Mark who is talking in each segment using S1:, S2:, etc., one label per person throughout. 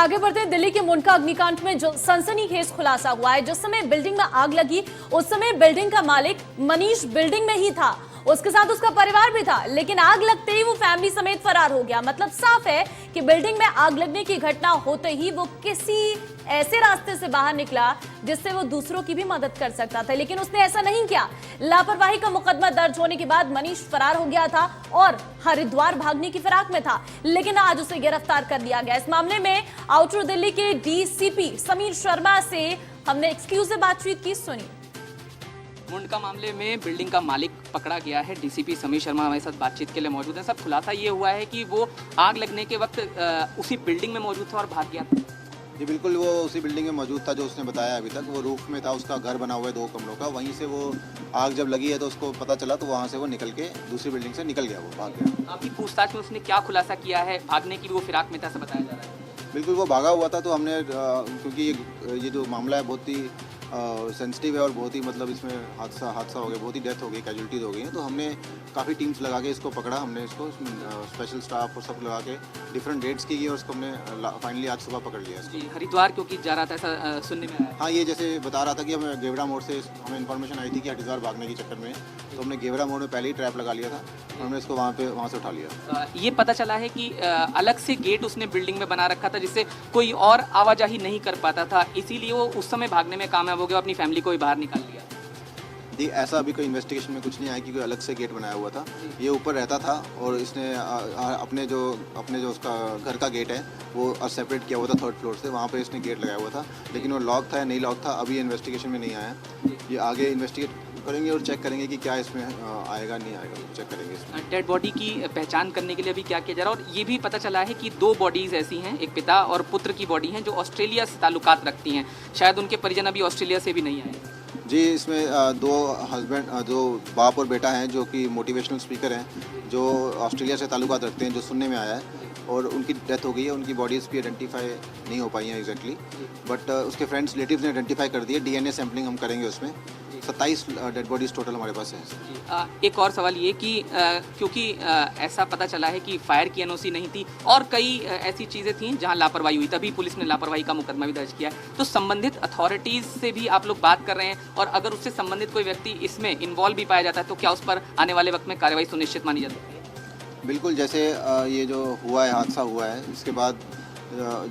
S1: आगे बढ़ते हैं। दिल्ली के मुंडका अग्निकांड में जो सनसनीखेज खुलासा हुआ है, जिस समय बिल्डिंग में आग लगी उस समय बिल्डिंग का मालिक मनीष बिल्डिंग में ही था, उसके साथ उसका परिवार भी था, लेकिन आग लगते ही वो फैमिली समेत फरार हो गया। मतलब साफ है कि बिल्डिंग में आग लगने की घटना होते ही वो किसी ऐसे रास्ते से बाहर निकला जिससे वो दूसरों की भी मदद कर सकता था, लेकिन उसने ऐसा नहीं किया। लापरवाही का मुकदमा दर्ज होने के बाद मनीष फरार हो गया था और हरिद्वार भागने की फिराक में था, लेकिन आज उसे गिरफ्तार कर लिया गया। इस मामले में आउटर दिल्ली के डीसीपी समीर शर्मा से हमने एक्सक्लूसिव बातचीत की, सुनिए।
S2: मुंडका मामले में बिल्डिंग का मालिक पकड़ा गया है। डीसीपी समीर शर्मा हमारे साथ बातचीत के लिए मौजूद हैं। सब खुलासा ये हुआ है कि वो आग लगने के वक्त उसी बिल्डिंग में मौजूद था और भाग गया था।
S3: जी बिल्कुल, वो उसी बिल्डिंग में मौजूद था जो उसने बताया अभी तक। वो रूफ में था, उसका घर बना हुआ है 2 कमरों का। वहीं से वो आग जब लगी है तो उसको पता चला, तो वहाँ से वो निकल के दूसरी बिल्डिंग से निकल गया, वो भाग गया।
S2: आपकी पूछताछ में उसने क्या खुलासा किया है? भागने की भी वो फिराक में था, ऐसा बताया जा रहा है।
S3: बिल्कुल, वो भागा हुआ था। तो हमने क्योंकि ये जो मामला है बहुत ही सेंसिटिव है और बहुत ही मतलब इसमें हादसा हो गया, बहुत ही डेथ हो गई, कैजुअलिटीज़ हो गई हैं। तो हमने काफ़ी टीम्स लगा के इसको पकड़ा। हमने इसको स्पेशल स्टाफ और सब लगा के डिफरेंट रेड्स की और इसको हमने फाइनली आज सुबह पकड़ लिया इसको।
S2: जी, हरिद्वार क्योंकि जा रहा था, ऐसा सुनने में आया।
S3: हाँ, ये जैसे बता रहा था कि हमें गेवरा मोड़ से हमें इन्फॉर्मेशन आई थी कि हरिद्वार भागने के चक्कर में, तो हमने गेवरा मोड़ में पहले ही ट्रैप लगा लिया था और हमने इसको वहाँ से उठा लिया।
S2: ये पता चला है कि अलग से गेट उसने बिल्डिंग में बना रखा था जिससे कोई और आवाजाही नहीं कर पाता था, इसीलिए वो उस समय भागने में कामयाब हो गया, अपनी फैमिली को भी बाहर निकाल लिया।
S3: जी, ऐसा अभी कोई इन्वेस्टिगेशन में कुछ नहीं आया कि कोई अलग से गेट बनाया हुआ था। ये ऊपर रहता था और इसने अपने जो उसका घर का गेट है वो सेपरेट किया हुआ था 3rd फ्लोर से, वहाँ पे इसने गेट लगाया हुआ था, लेकिन वो लॉक था या नहीं लॉक था अभी इन्वेस्टिगेशन में नहीं आया। ये आगे इन्वेस्टिगेट करेंगे और चेक करेंगे कि क्या इसमें आएगा नहीं आएगा, चेक करेंगे इसमें।
S2: डेड बॉडी की पहचान करने के लिए अभी क्या किया जा रहा है? और ये भी पता चला है कि 2 बॉडीज ऐसी हैं, एक पिता और पुत्र की बॉडी हैं जो ऑस्ट्रेलिया से ताल्लुकात रखती हैं। शायद उनके परिजन अभी ऑस्ट्रेलिया से भी नहीं आए।
S3: जी, इसमें 2 हस्बैंड, जो बाप और बेटा हैं, जो कि मोटिवेशनल स्पीकर हैं, जो ऑस्ट्रेलिया से ताल्लुकात रखते हैं, जो सुनने में आया है, और उनकी डेथ हो गई है। उनकी बॉडीज़ भी आइडेंटिफाई नहीं हो पाई हैं एग्जैक्टली, बट उसके फ्रेंड्स रिलेटिव्स ने आइडेंटिफाई कर दिए। डीएनए सैम्पलिंग हम करेंगे उसमें। 27 डेड बॉडीज़ टोटल हमारे पास है।
S2: एक और सवाल ये कि क्योंकि ऐसा पता चला है कि फायर की एनओसी नहीं थी और कई ऐसी चीज़ें थीं जहां लापरवाही हुई, तभी पुलिस ने लापरवाही का मुकदमा भी दर्ज किया है। तो संबंधित अथॉरिटीज़ से भी आप लोग बात कर रहे हैं, और अगर उससे संबंधित कोई व्यक्ति इसमें इन्वॉल्व भी पाया जाता है तो क्या उस पर आने वाले वक्त में कार्रवाई सुनिश्चित मानी जा सकती है?
S3: बिल्कुल, जैसे ये जो हुआ है, हादसा हुआ है, इसके बाद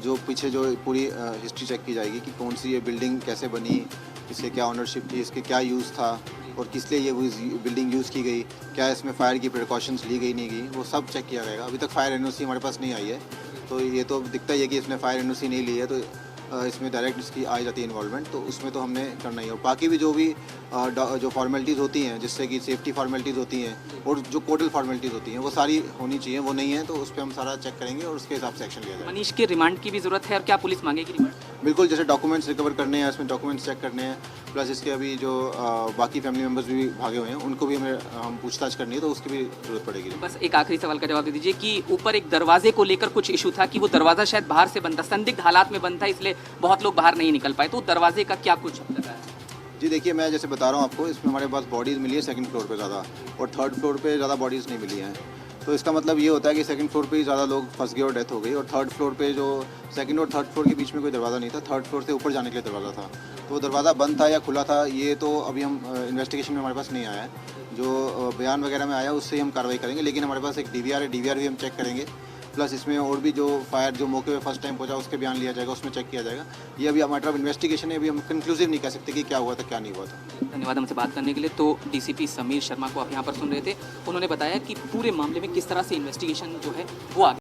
S3: जो पीछे जो पूरी हिस्ट्री चेक की जाएगी कि कौन सी ये बिल्डिंग कैसे बनी, इसके क्या ऑनरशिप थी, इसके क्या यूज़ था और किस लिए ये बिल्डिंग यूज़ की गई, क्या इसमें फ़ायर की प्रिकॉशंस ली गई नहीं गई, वो सब चेक किया जाएगा। अभी तक फायर एनओसी हमारे पास नहीं आई है, तो ये तो दिखता ही है कि इसने फायर एनओसी नहीं ली है, तो इसमें डायरेक्ट इसकी आ जाती है इन्वॉल्वमेंट, तो उसमें तो हमने करना ही है। और बाकी भी जो फॉर्मेलिटीज़ होती हैं, जिससे कि सेफ्टी फॉर्मेलिटीज़ होती हैं और जो कोर्टल फॉर्मेलिटीज़ होती हैं, वो सारी होनी चाहिए। वो नहीं है तो उस पर हम सारा चेक करेंगे और उसके हिसाब से एक्शन लिया जाएगा।
S2: मनीष के रिमांड की भी ज़रूरत है, और क्या पुलिस मांगेगी रिमांड?
S3: बिल्कुल, जैसे डॉक्यूमेंट्स रिकवर करने हैं, इसमें डॉक्यूमेंट्स चेक करने हैं, प्लस इसके अभी जो बाकी फैमिली मेम्बर्स भी भागे हुए हैं उनको भी हम पूछताछ करनी है, तो उसकी भी जरूरत पड़ेगी।
S2: बस एक आखिरी सवाल का जवाब दे दीजिए कि ऊपर एक दरवाजे को लेकर कुछ इशू था कि वो दरवाज़ा शायद बाहर से बंद था, संदिग्ध हालात में बंद था, इसलिए बहुत लोग बाहर नहीं निकल पाए, तो दरवाजे का क्या कुछ लगा है?
S3: जी देखिए, मैं जैसे बता रहा हूँ आपको, इसमें हमारे पास बॉडीज़ मिली है 2nd फ्लोर पे ज़्यादा, और 3rd फ्लोर पे ज़्यादा बॉडीज़ नहीं मिली हैं। तो इसका मतलब ये होता है कि 2nd फ्लोर पे ही ज़्यादा लोग फंस गए और डेथ हो गई, और 3rd फ्लोर पे जो 2nd और 3rd फ्लोर के बीच में कोई दरवाज़ा नहीं था, 3rd फ्लोर से ऊपर जाने के लिए दरवाज़ा था। तो वो दरवाज़ा बंद था या खुला था, ये तो अभी हम इन्वेस्टिगेशन में हमारे पास नहीं आया है। जो बयान वगैरह में आया उससे ही हम कार्रवाई करेंगे, लेकिन हमारे पास एक DVR है, DVR भी हम चेक करेंगे। प्लस इसमें और भी जो फायर जो मौके पे फर्स्ट टाइम पहुंचा उसके बयान लिया जाएगा, उसमें चेक किया जाएगा। ये अभी मैटर ऑफ इन्वेस्टिगेशन है, अभी हम कंक्लूसिव नहीं कह सकते कि क्या हुआ था क्या नहीं हुआ था।
S2: धन्यवाद हमसे बात करने के लिए। तो डीसीपी समीर शर्मा को आप यहाँ पर सुन रहे थे, उन्होंने बताया कि पूरे मामले में किस तरह से इन्वेस्टिगेशन जो है वो आगे